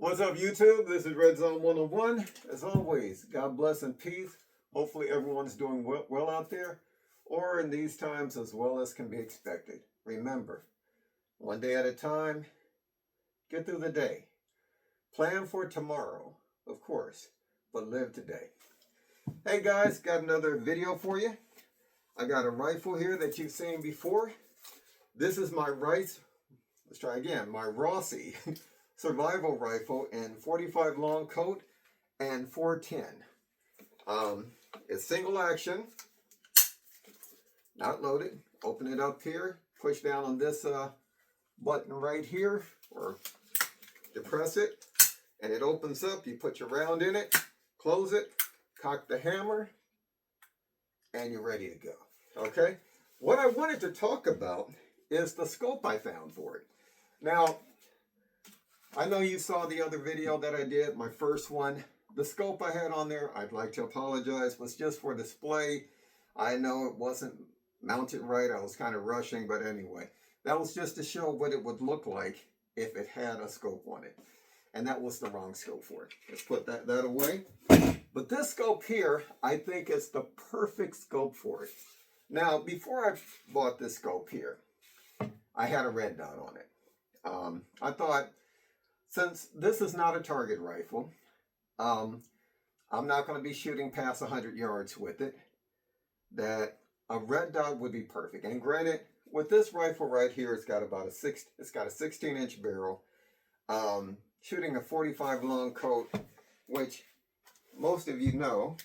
What's up, YouTube? This is Red Zone 101. As always, God bless and peace. Hopefully everyone's doing well out there, or in these times as well as can be expected. Remember, one day at a time, get through the day. Plan for tomorrow, of course, but live today. Hey guys, got another video for you. I got a rifle here that you've seen before. This is my Rossi Survival rifle in 45 long coat and 410. It's single action, not loaded. Open it up here, push down on this button right here, or depress it, and it opens up. You put your round in it, close it, cock the hammer, and you're ready to go. Okay? What I wanted to talk about is the scope I found for it. Now, I know you saw the other video that I did, my first one. The scope I had on there, I'd like to apologize, was just for display. I know it wasn't mounted right. I was kind of rushing, but anyway. That was just to show what it would look like if it had a scope on it. And that was the wrong scope for it. Let's put that away. But this scope here, I think is the perfect scope for it. Now, before I bought this scope here, I had a red dot on it. I thought, since this is not a target rifle, I'm not going to be shooting past 100 yards with it, that a red dot would be perfect. And granted, with this rifle right here, it's got a 16-inch barrel, shooting a 45 long coat, which most of you know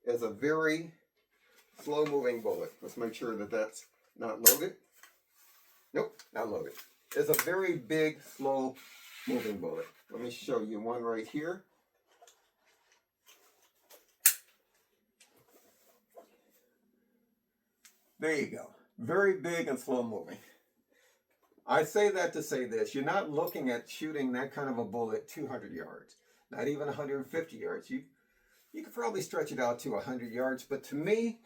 is a very slow moving bullet. Let's make sure that that's not loaded. Nope, not loaded. It's a very big, slow moving bullet. Let me show you one right here. There you go. Very big and slow moving. I say that to say this. You're not looking at shooting that kind of a bullet 200 yards. Not even 150 yards. You could probably stretch it out to 100 yards. But to me,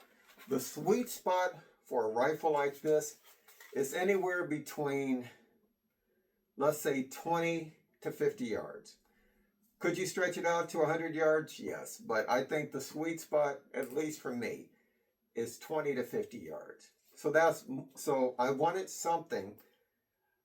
the sweet spot for a rifle like this is anywhere between, let's say, 20 to 50 yards. Could you stretch it out to 100 yards? Yes. But I think the sweet spot, at least for me, is 20 to 50 yards. So I wanted something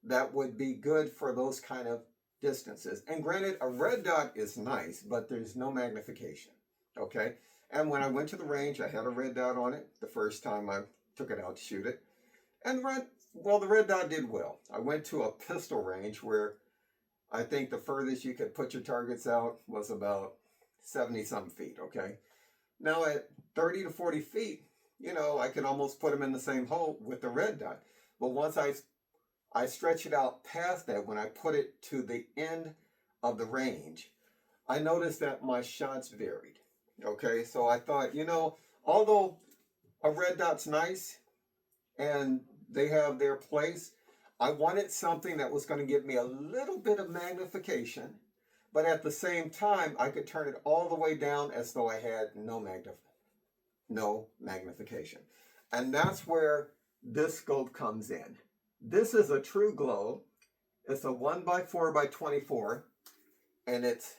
that would be good for those kind of distances. And granted, a red dot is nice, but there's no magnification. Okay? And when I went to the range, I had a red dot on it the first time I took it out to shoot it. And the red dot did well. I went to a pistol range where I think the furthest you could put your targets out was about 70-something feet, okay? Now at 30 to 40 feet, you know, I could almost put them in the same hole with the red dot. But once I stretch it out past that, when I put it to the end of the range, I noticed that my shots varied, okay? So I thought, you know, although a red dot's nice and they have their place, I wanted something that was going to give me a little bit of magnification, but at the same time, I could turn it all the way down as though I had no magnification. And that's where this scope comes in. This is a TruGlo. It's a 1x4x24, and it's,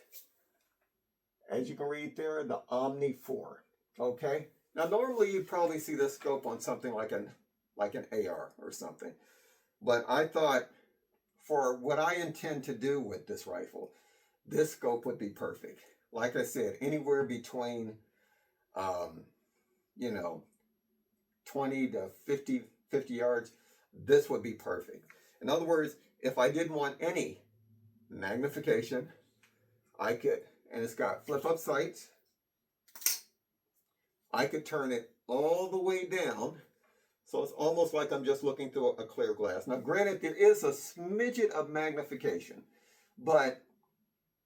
as you can read there, the Omnia 4. Okay? Now, normally you'd probably see this scope on something like an AR or something. But I thought, for what I intend to do with this rifle, this scope would be perfect. Like I said, anywhere between, 20 to 50 yards, this would be perfect. In other words, if I didn't want any magnification, I could, and it's got flip-up sights, I could turn it all the way down. So it's almost like I'm just looking through a clear glass. Now, granted, there is a smidget of magnification, but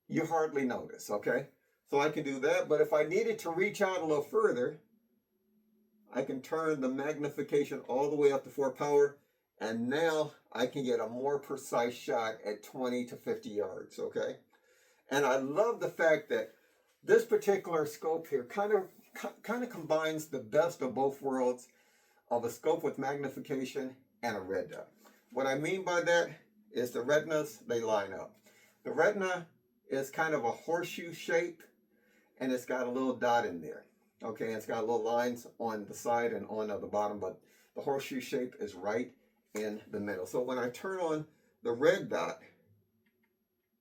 you hardly notice, okay? So I can do that, but if I needed to reach out a little further, I can turn the magnification all the way up to 4 power, and now I can get a more precise shot at 20 to 50 yards, okay? And I love the fact that this particular scope here kind of combines the best of both worlds, of a scope with magnification and a red dot. What I mean by that is the retinas, they line up. The retina It's kind of a horseshoe shape, and it's got a little dot in there. Okay, it's got little lines on the side and on the bottom, but the horseshoe shape is right in the middle. So when I turn on the red dot,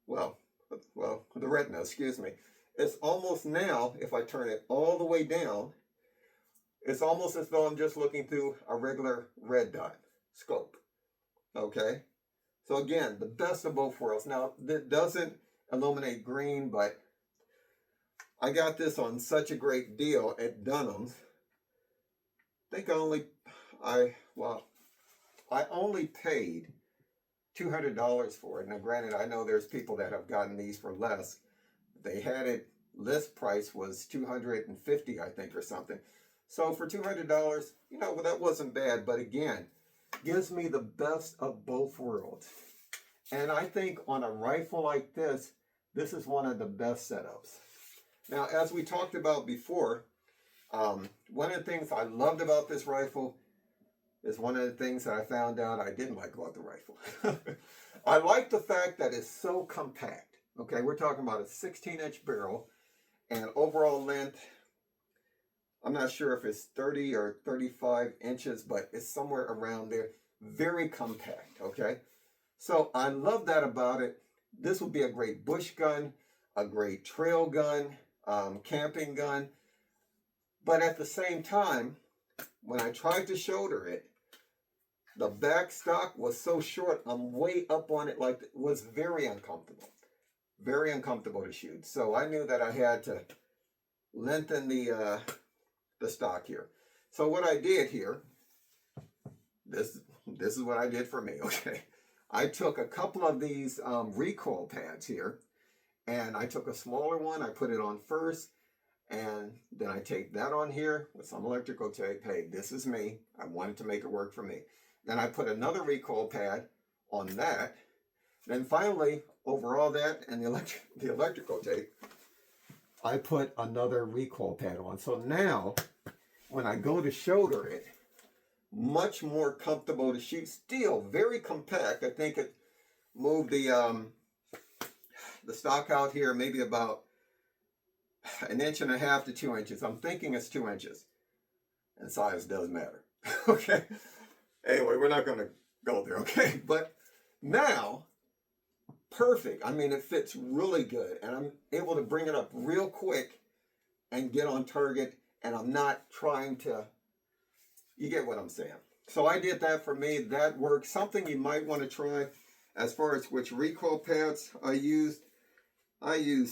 well, the retina, excuse me, it's almost now, if I turn it all the way down, it's almost as though I'm just looking through a regular red dot scope. Okay, so again, the best of both worlds. Now, it doesn't illuminate green, but I got this on such a great deal at Dunham's. I think I only paid $200 for it. Now, granted, I know there's people that have gotten these for less. They had it, list price was $250, I think, or something. So for $200, you know, well, that wasn't bad. But again, gives me the best of both worlds. And I think on a rifle like this, this is one of the best setups. Now, as we talked about before, one of the things I loved about this rifle is one of the things that I found out I didn't like about the rifle. I like the fact that it's so compact. Okay, we're talking about a 16-inch barrel and overall length, I'm not sure if it's 30 or 35 inches, but it's somewhere around there. Very compact, okay? So I love that about it. This would be a great bush gun, a great trail gun, camping gun. But at the same time, when I tried to shoulder it, the back stock was so short, I'm way up on it, like it was very uncomfortable to shoot. So I knew that I had to lengthen the stock here. So what I did here, this is what I did for me, okay? I took a couple of these recoil pads here, and I took a smaller one, I put it on first, and then I taped that on here with some electrical tape. Hey, this is me. I wanted to make it work for me. Then I put another recoil pad on that. Then finally, over all that and the electrical tape, I put another recoil pad on. So now, when I go to shoulder it, much more comfortable to shoot. Still very compact. I think it moved the stock out here maybe about 1.5 inches to 2 inches. I'm thinking it's 2 inches. And size does matter. Okay. Anyway, we're not going to go there, okay? But now, perfect. I mean, it fits really good. And I'm able to bring it up real quick and get on target. And I'm not trying to, you get what I'm saying. So I did that for me. That works. Something you might want to try as far as which recoil pads I used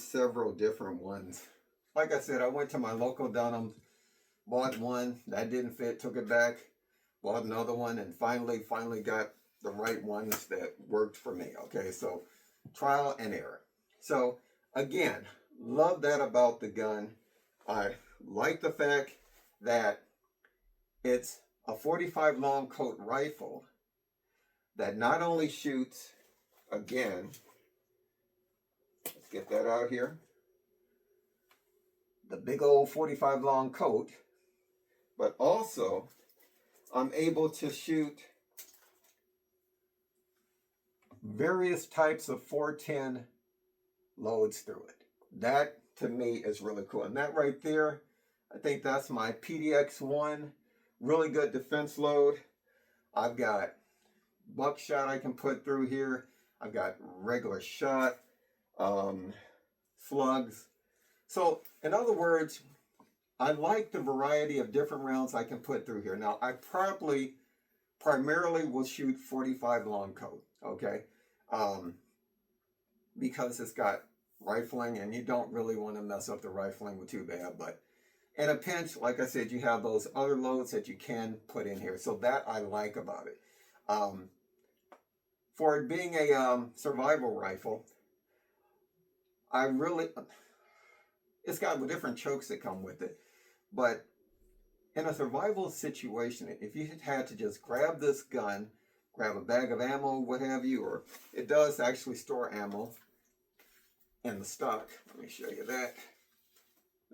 several different ones. Like I said, I went to my local Dunham's, bought one, that didn't fit, took it back, bought another one, and finally got the right ones that worked for me. Okay, so trial and error. So again, love that about the gun. I like the fact that it's a 45 long coat rifle that not only shoots, again, let's get that out here, the big old 45 long coat, but also I'm able to shoot various types of 410 loads through it. That to me is really cool. And that right there, I think that's my PDX-1, really good defense load. I've got buckshot I can put through here. I've got regular shot, slugs. So in other words, I like the variety of different rounds I can put through here. Now, I primarily will shoot 45 long coat, okay? Because it's got rifling, and you don't really want to mess up the rifling with too bad. But in a pinch, like I said, you have those other loads that you can put in here. So that I like about it. For it being a survival rifle, it's got different chokes that come with it. But in a survival situation, if you had to just grab this gun, grab a bag of ammo, what have you, or it does actually store ammo in the stock. Let me show you that.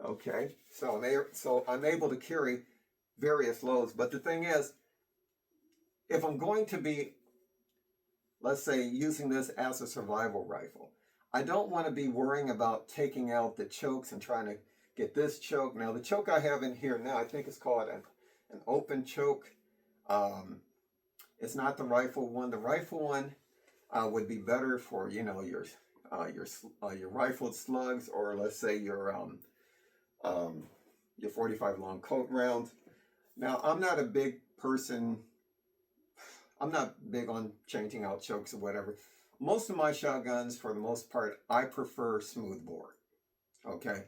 Okay, so I'm able to carry various loads. But the thing is, if I'm going to be, let's say, using this as a survival rifle, I don't want to be worrying about taking out the chokes and trying to get this choke. Now the choke I have in here now, I think it's called an open choke. It's not the rifle one. The rifle one would be better for, you know, your rifled slugs, or let's say your 45 long coat rounds. Now I'm not a big person. I'm not big on changing out chokes or whatever. Most of my shotguns, for the most part, I prefer smooth bore. Okay,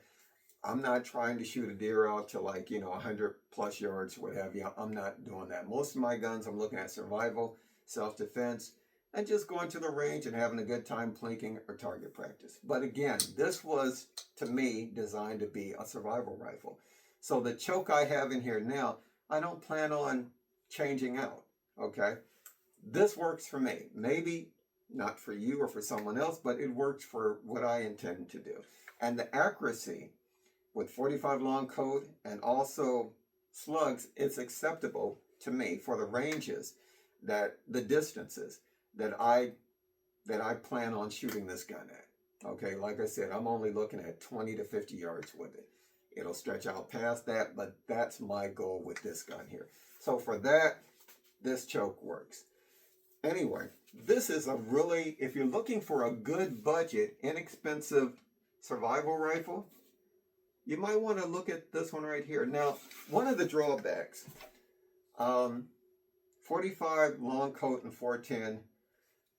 I'm not trying to shoot a deer out to, like, you know, 100 plus yards, what have you. I'm not doing that. Most of my guns, I'm looking at survival, self-defense, and just going to the range and having a good time plinking or target practice. But again, this was, to me, designed to be a survival rifle. So the choke I have in here now, I don't plan on changing out, okay? This works for me. Maybe not for you or for someone else, but it works for what I intend to do. And the accuracy with 45 long coat and also slugs, it's acceptable to me for the ranges, that the distances that I plan on shooting this gun at. Okay, like I said, I'm only looking at 20 to 50 yards with it. It'll stretch out past that, but that's my goal with this gun here. So for that, this choke works. Anyway, this is a really, if you're looking for a good budget, inexpensive survival rifle, you might want to look at this one right here. Now, one of the drawbacks, 45 long coat and 410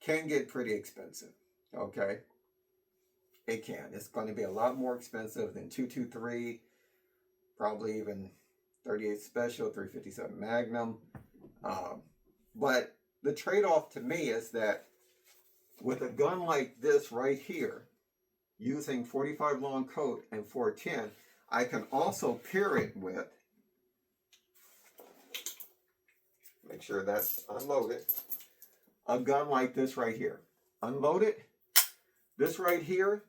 can get pretty expensive, okay? It can. It's going to be a lot more expensive than 223, probably even 38 Special, 357 Magnum. But the trade-off to me is that with a gun like this right here, using 45 long coat and 410, I can also pair it with, make sure that's unloaded, a gun like this right here. Unload it. This right here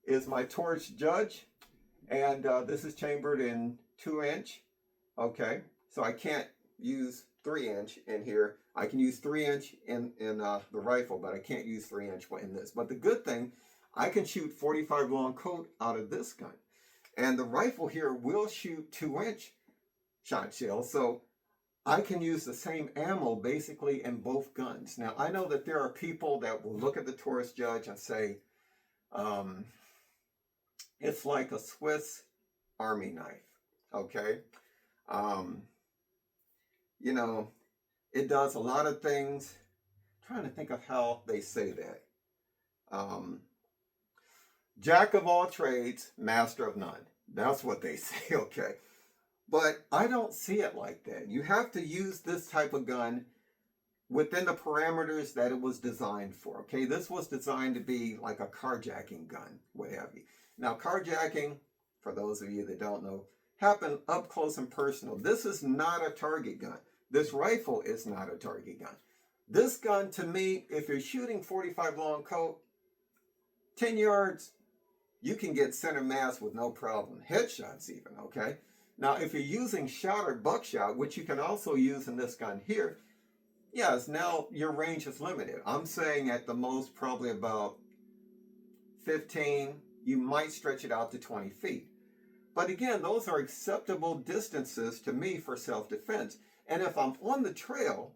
is my torch judge, and this is chambered in 2-inch. Okay, so I can't use 3-inch in here. I can use 3-inch in the rifle, but I can't use 3-inch in this. But the good thing, I can shoot 45 long coat out of this gun. And the rifle here will shoot 2-inch shot shells, so I can use the same ammo basically in both guns. Now, I know that there are people that will look at the Taurus Judge and say, it's like a Swiss Army knife, okay? You know, it does a lot of things. I'm trying to think of how they say that. Jack of all trades, master of none. That's what they say, okay? But I don't see it like that. You have to use this type of gun within the parameters that it was designed for, okay? This was designed to be like a carjacking gun, what have you. Now, carjacking, for those of you that don't know, happen up close and personal. This is not a target gun. This rifle is not a target gun. This gun, to me, if you're shooting 45 long coat, 10 yards, you can get center mass with no problem. Headshots even, okay? Now, if you're using shot or buckshot, which you can also use in this gun here, yes, now your range is limited. I'm saying at the most probably about 15. You might stretch it out to 20 feet. But again, those are acceptable distances to me for self-defense. And if I'm on the trail,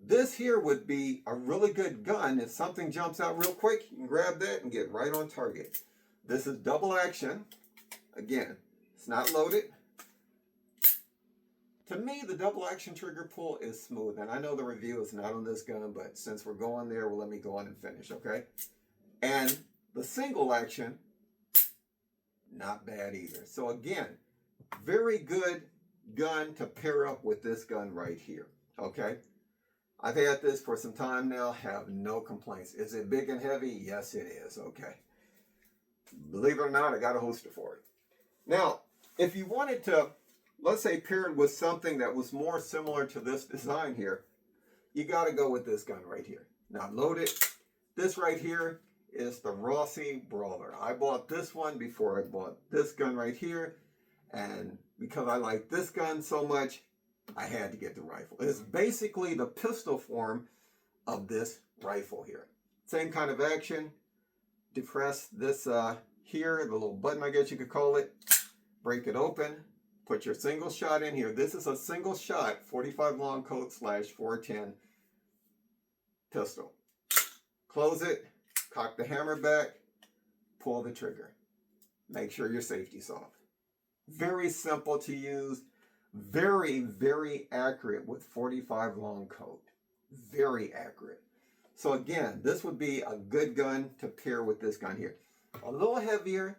this here would be a really good gun. If something jumps out real quick, you can grab that and get right on target. This is double action. Again, it's not loaded. To me, the double action trigger pull is smooth. And I know the review is not on this gun, but since we're going there, well, let me go on and finish, okay? And the single action, not bad either. So again, very good gun to pair up with this gun right here, okay? I've had this for some time now, have no complaints. Is it big and heavy? Yes, it is, okay. Believe it or not, I got a holster for it. Now, if you wanted to, let's say, pair it with something that was more similar to this design here, you got to go with this gun right here. Not loaded. This right here is the Rossi Brawler. I bought this one before I bought this gun right here, and because I like this gun so much, I had to get the rifle. It's basically the pistol form of this rifle here. Same kind of action, depress this here, the little button I guess you could call it, break it open, put your single shot in here. This is a single shot 45 long coat / 410 pistol. Close it, cock the hammer back, pull the trigger. Make sure your safety's off. Very simple to use, very, very accurate with 45 long coat. Very accurate. So again, this would be a good gun to pair with this gun here. A little heavier.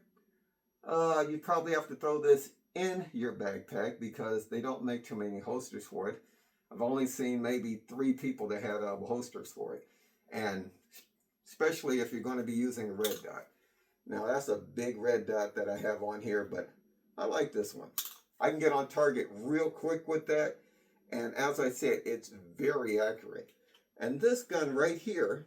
You probably have to throw this in your backpack because they don't make too many holsters for it. I've only seen maybe 3 people that had holsters for it. And especially if you're going to be using a red dot. Now that's a big red dot that I have on here, but I like this one. I can get on target real quick with that. And as I said, it's very accurate. And this gun right here,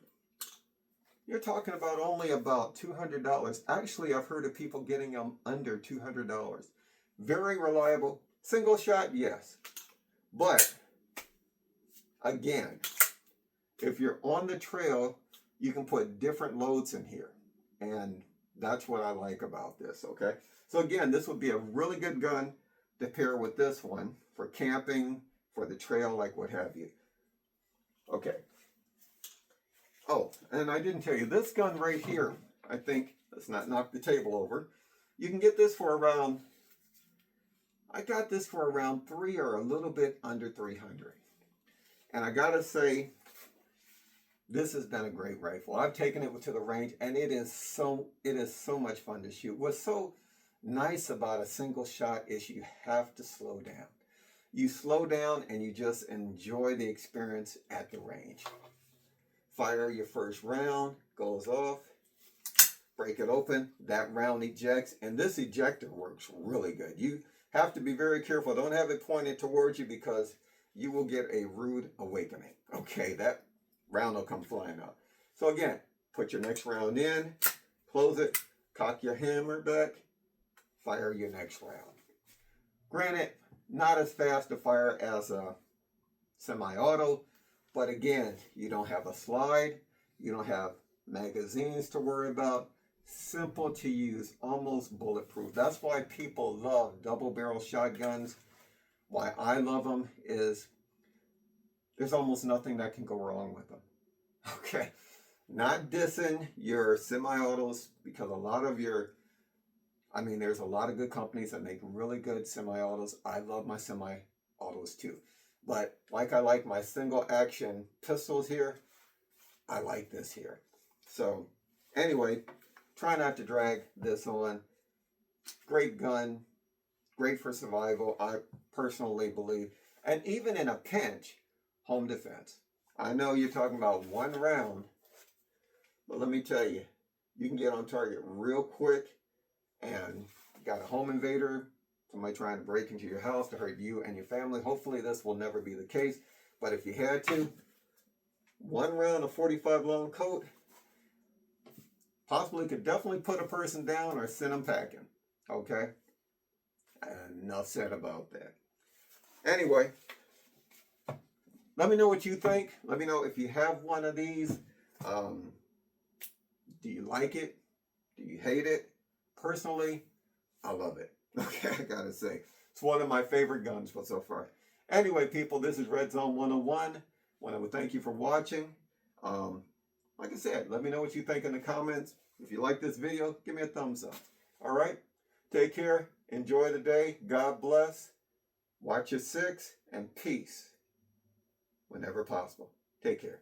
you're talking about only about $200. Actually, I've heard of people getting them under $200. Very reliable. Single shot, yes. But, again, if you're on the trail, you can put different loads in here. And that's what I like about this, okay? So again, this would be a really good gun to pair with this one for camping, for the trail, like what have you. Okay. Oh, and I didn't tell you, this gun right here, I think, let's not knock the table over. You can get this for around, I got this for around 3 or a little bit under 300. And I gotta say, this has been a great rifle. I've taken it to the range, and it is so much fun to shoot. What's so nice about a single shot is you have to slow down. You slow down and you just enjoy the experience at the range. Fire your first round, goes off, break it open, that round ejects, and this ejector works really good. You have to be very careful. Don't have it pointed towards you because you will get a rude awakening. Okay, that round will come flying out. So again, put your next round in, close it, cock your hammer back, fire your next round. Granted, not as fast to fire as a semi-auto, but again, you don't have a slide, you don't have magazines to worry about. Simple to use, almost bulletproof. That's why people love double barrel shotguns. Why I love them is there's almost nothing that can go wrong with them. Okay, not dissing your semi-autos because a lot of there's a lot of good companies that make really good semi-autos. I love my semi-autos too. But like I like my single action pistols here, I like this here. So anyway, try not to drag this on. Great gun, great for survival, I personally believe. And even in a pinch, home defense. I know you're talking about one round, but let me tell you, you can get on target real quick and you got a home invader, somebody trying to break into your house to hurt you and your family. Hopefully this will never be the case, but if you had to, one round of 45 long coat possibly could definitely put a person down or send them packing. Okay? Enough said about that. Anyway, let me know what you think. Let me know if you have one of these. Do you like it? Do you hate it? Personally, I love it. Okay, I gotta say. It's one of my favorite guns so far. Anyway, people, this is Red Zone 101. Want to thank you for watching. Like I said, let me know what you think in the comments. If you like this video, give me a thumbs up. All right? Take care. Enjoy the day. God bless. Watch your six and peace whenever possible. Take care.